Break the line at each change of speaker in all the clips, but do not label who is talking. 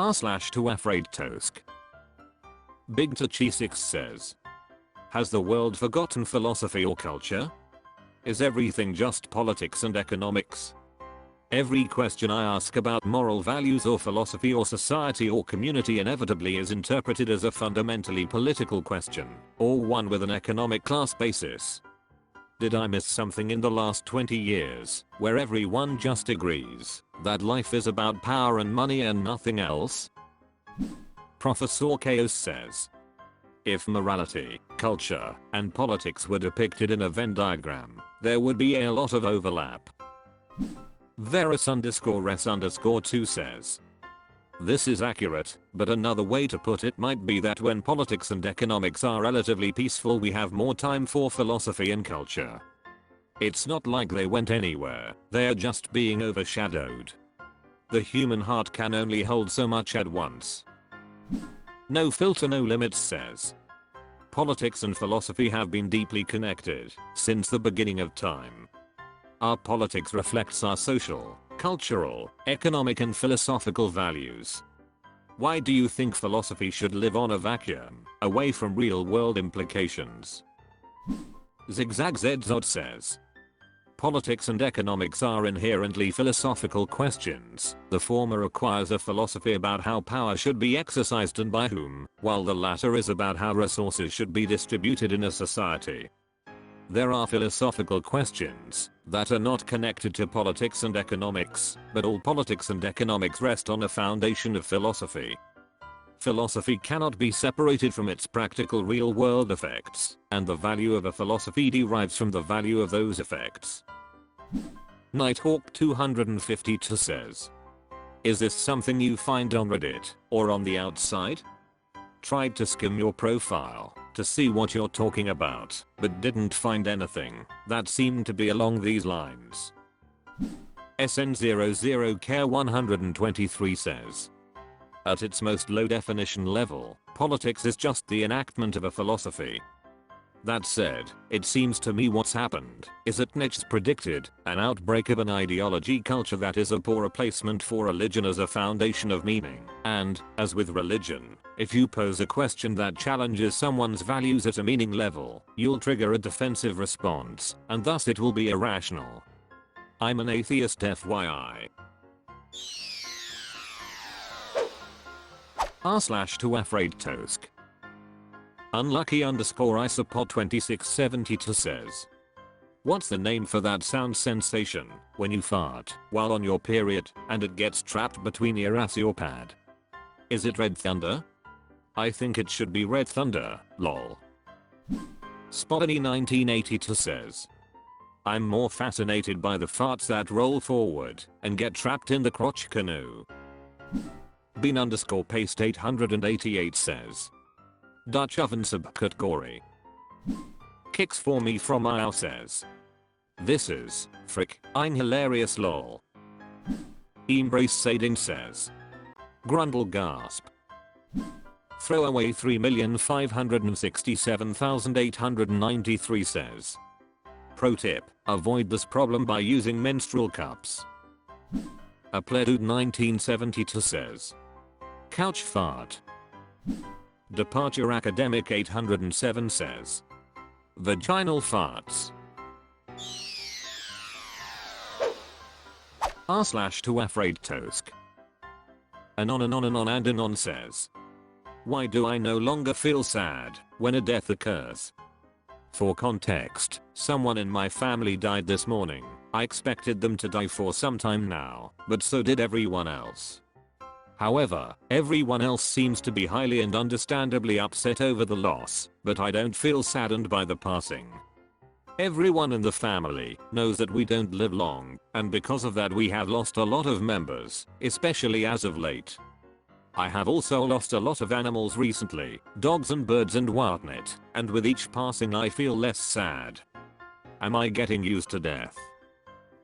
r/TooAfraidToAsk. Big Tachi6 says, has the world forgotten philosophy or culture? Is everything just politics and economics? Every question I ask about moral values or philosophy or society or community inevitably is interpreted as a fundamentally political question, or one with an economic class basis. Did I miss something in the last 20 years, where everyone just agrees that life is about power and money and nothing else? Professor Chaos says, if morality, culture, and politics were depicted in a Venn diagram, there would be a lot of overlap. Verus_res_2 says, this is accurate, but another way to put it might be that when politics and economics are relatively peaceful, we have more time for philosophy and culture. It's not like they went anywhere, they are just being overshadowed. The human heart can only hold so much at once. No Filter No Limits says, politics and philosophy have been deeply connected since the beginning of time. Our politics reflects our social, cultural, economic and philosophical values. Why do you think philosophy should live on a vacuum, away from real-world implications? Zigzag ZZod says, politics and economics are inherently philosophical questions. The former requires a philosophy about how power should be exercised and by whom, while the latter is about how resources should be distributed in a society. There are philosophical questions that are not connected to politics and economics, but all politics and economics rest on a foundation of philosophy. Philosophy cannot be separated from its practical real-world effects, and the value of a philosophy derives from the value of those effects. Nighthawk 252 says, is this something you find on Reddit, or on the outside? Tried to skim your profile to see what you're talking about, but didn't find anything that seemed to be along these lines. SN00Care123 says, at its most low definition level, politics is just the enactment of a philosophy. That said, it seems to me what's happened is that Nietzsche predicted an outbreak of an ideology culture that is a poor replacement for religion as a foundation of meaning, and, as with religion, if you pose a question that challenges someone's values at a meaning level, you'll trigger a defensive response, and thus it will be irrational. I'm an atheist FYI. r/TooAfraidToAsk. Unlucky_isopod2672 says, what's the name for that sound sensation when you fart while on your period and it gets trapped between your ass and your pad? Is it red thunder? I think it should be red thunder, lol. Spottany1982 says, I'm more fascinated by the farts that roll forward and get trapped in the crotch canoe. Bean_paste888 says, Dutch oven subcategory. Kicks for me from IL says, this is, frick, I'm hilarious lol. Embrace Sading says, Grundle gasp. Throwaway 3,567,893 says, pro tip, avoid this problem by using menstrual cups. Apledude1972 says, couch fart. Departure Academic 807 says, vaginal farts. r/TooAfraidToAsk. Anon says, why do I no longer feel sad when a death occurs? For context, someone in my family died this morning. I expected them to die for some time now, but so did everyone else. However, everyone else seems to be highly and understandably upset over the loss, but I don't feel saddened by the passing. Everyone in the family knows that we don't live long, and because of that we have lost a lot of members, especially as of late. I have also lost a lot of animals recently, dogs and birds and whatnot, and with each passing I feel less sad. Am I getting used to death?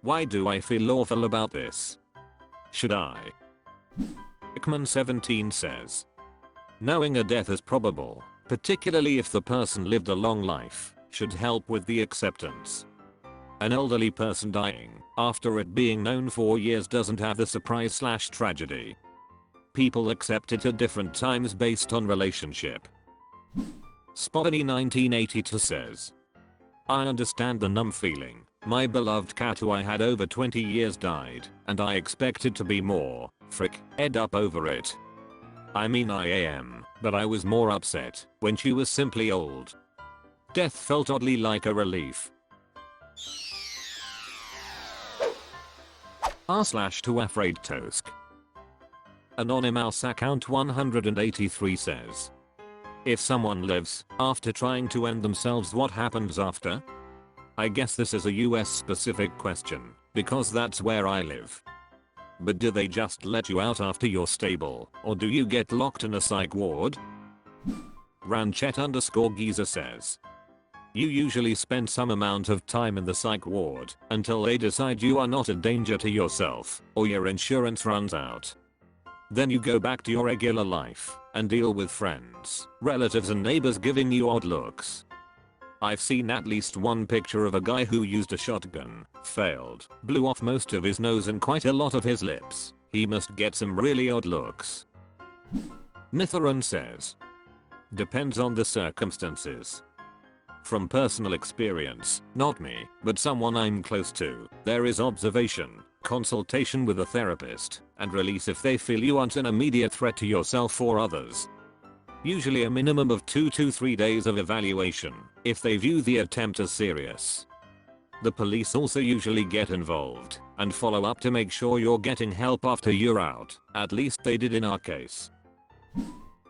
Why do I feel awful about this? Should I? Hickman17 says, knowing a death is probable, particularly if the person lived a long life, should help with the acceptance. An elderly person dying after it being known for years doesn't have the surprise/tragedy. people accept it at different times based on relationship. Spottany 1982 says, I understand the numb feeling. My beloved cat who I had over 20 years died, and I expected to be more, ed up over it. I mean I am, but I was more upset when she was simply old. Death felt oddly like a relief. r/TooAfraidToAsk. Anonymous account 183 says, if someone lives after trying to end themselves, what happens after? I guess this is a US specific question, because that's where I live. But do they just let you out after you're stable, or do you get locked in a psych ward? Ranchet_Giza says, you usually spend some amount of time in the psych ward until they decide you are not a danger to yourself, or your insurance runs out. Then you go back to your regular life and deal with friends, relatives and neighbors giving you odd looks. I've seen at least one picture of a guy who used a shotgun, failed, blew off most of his nose and quite a lot of his lips. He must get some really odd looks. Mytheron says, depends on the circumstances. From personal experience, not me, but someone I'm close to, there is observation, consultation with a therapist, and release if they feel you aren't an immediate threat to yourself or others. Usually a minimum of 2 to 3 days of evaluation, if they view the attempt as serious. The police also usually get involved and follow up to make sure you're getting help after you're out, at least they did in our case.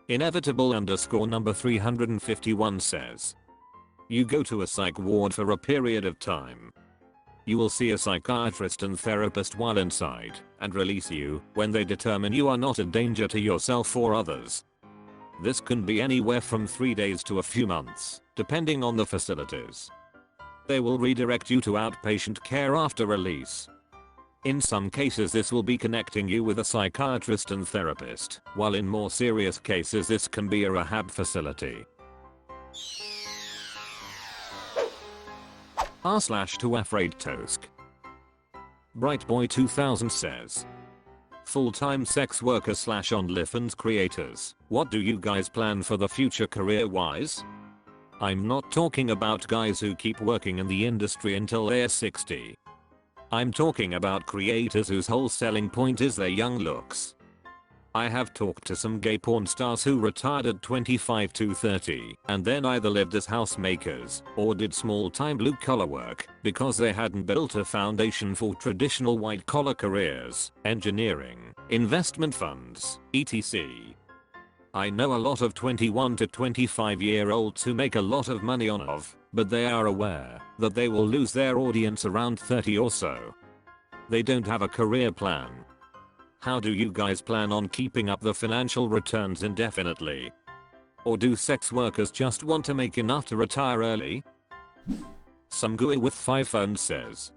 Inevitable_number 351 says, you go to a psych ward for a period of time. You will see a psychiatrist and therapist while inside, and release you when they determine you are not a danger to yourself or others. This can be anywhere from 3 days to a few months, depending on the facilities. They will redirect you to outpatient care after release. In some cases this will be connecting you with a psychiatrist and therapist, while in more serious cases this can be a rehab facility. r/TooAfraidToAsk. Brightboy 2000 says, full-time sex worker / OnlyFans creators, what do you guys plan for the future career-wise? I'm not talking about guys who keep working in the industry until they're 60. I'm talking about creators whose whole selling point is their young looks. I have talked to some gay porn stars who retired at 25 to 30 and then either lived as housemakers or did small-time blue-collar work because they hadn't built a foundation for traditional white-collar careers, engineering, investment funds, etc. I know a lot of 21 to 25-year-olds who make a lot of money but they are aware that they will lose their audience around 30 or so. They don't have a career plan. How do you guys plan on keeping up the financial returns indefinitely? Or do sex workers just want to make enough to retire early? Some guy with 5 phones says,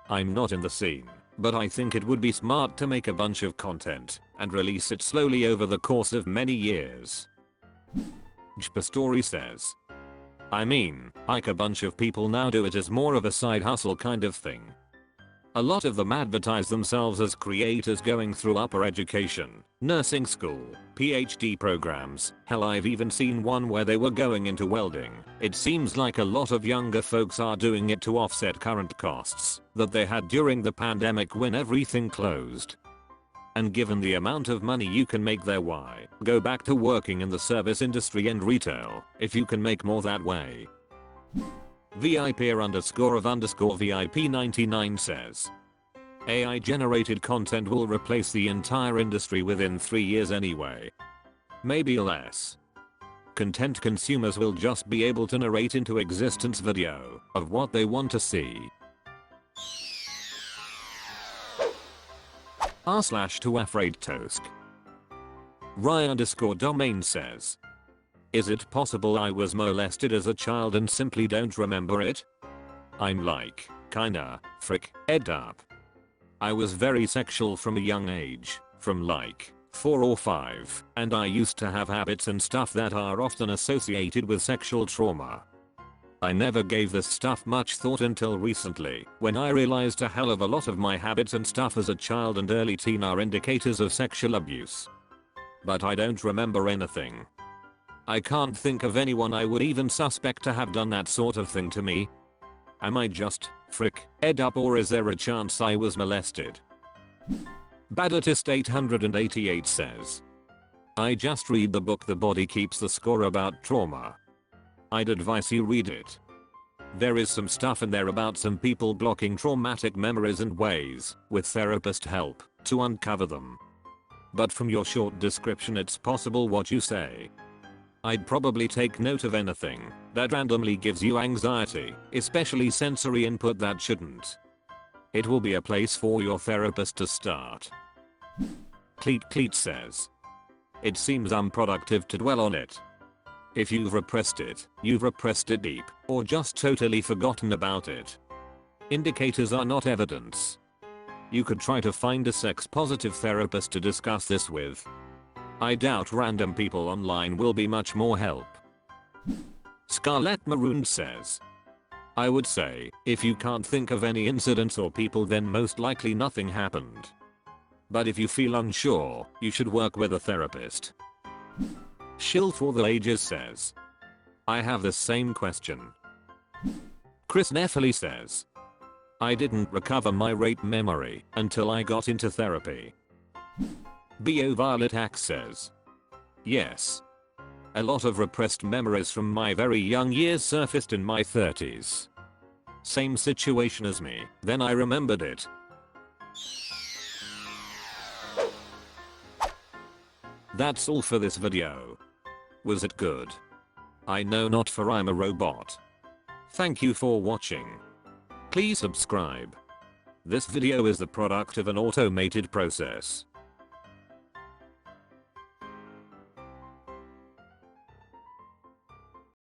I'm not in the scene, but I think it would be smart to make a bunch of content and release it slowly over the course of many years. Story says, I mean, like a bunch of people now do it as more of a side hustle kind of thing. A lot of them advertise themselves as creators going through upper education, nursing school, PhD programs, hell I've even seen one where they were going into welding. It seems like a lot of younger folks are doing it to offset current costs that they had during the pandemic when everything closed. And given the amount of money you can make there, why go back to working in the service industry and retail if you can make more that way? VIP_of_VIP99 says, AI generated content will replace the entire industry within 3 years anyway. Maybe less. Content consumers will just be able to narrate into existence video of what they want to see. r/TooAfraidToAsk. Rye_domain says, is it possible I was molested as a child and simply don't remember it? I'm like, kinda, ed up. I was very sexual from a young age, from like 4 or 5, and I used to have habits and stuff that are often associated with sexual trauma. I never gave this stuff much thought until recently, when I realized a hell of a lot of my habits and stuff as a child and early teen are indicators of sexual abuse. but I don't remember anything. I can't think of anyone I would even suspect to have done that sort of thing to me. Am I just ed up, or is there a chance I was molested? Badatist 888 says, I just read the book The Body Keeps the Score about trauma. I'd advise you read it. There is some stuff in there about some people blocking traumatic memories and ways, with therapist help, to uncover them. But from your short description it's possible what you say. I'd probably take note of anything that randomly gives you anxiety, especially sensory input that shouldn't. It will be a place for your therapist to start. Cleat says, it seems unproductive to dwell on it. If you've repressed it deep, or just totally forgotten about it. Indicators are not evidence. You could try to find a sex-positive therapist to discuss this with. I doubt random people online will be much more help. Scarlet Maroon says, I would say, if you can't think of any incidents or people, then most likely nothing happened. But if you feel unsure, you should work with a therapist. Shill for the Ages says, I have the same question. Chris Neffely says, I didn't recover my rape memory until I got into therapy. Bo Violet Axe says, yes. A lot of repressed memories from my very young years surfaced in my 30s. Same situation as me, then I remembered it. That's all for this video. Was it good? I know not, for I'm a robot. Thank you for watching. Please subscribe. This video is the product of an automated process.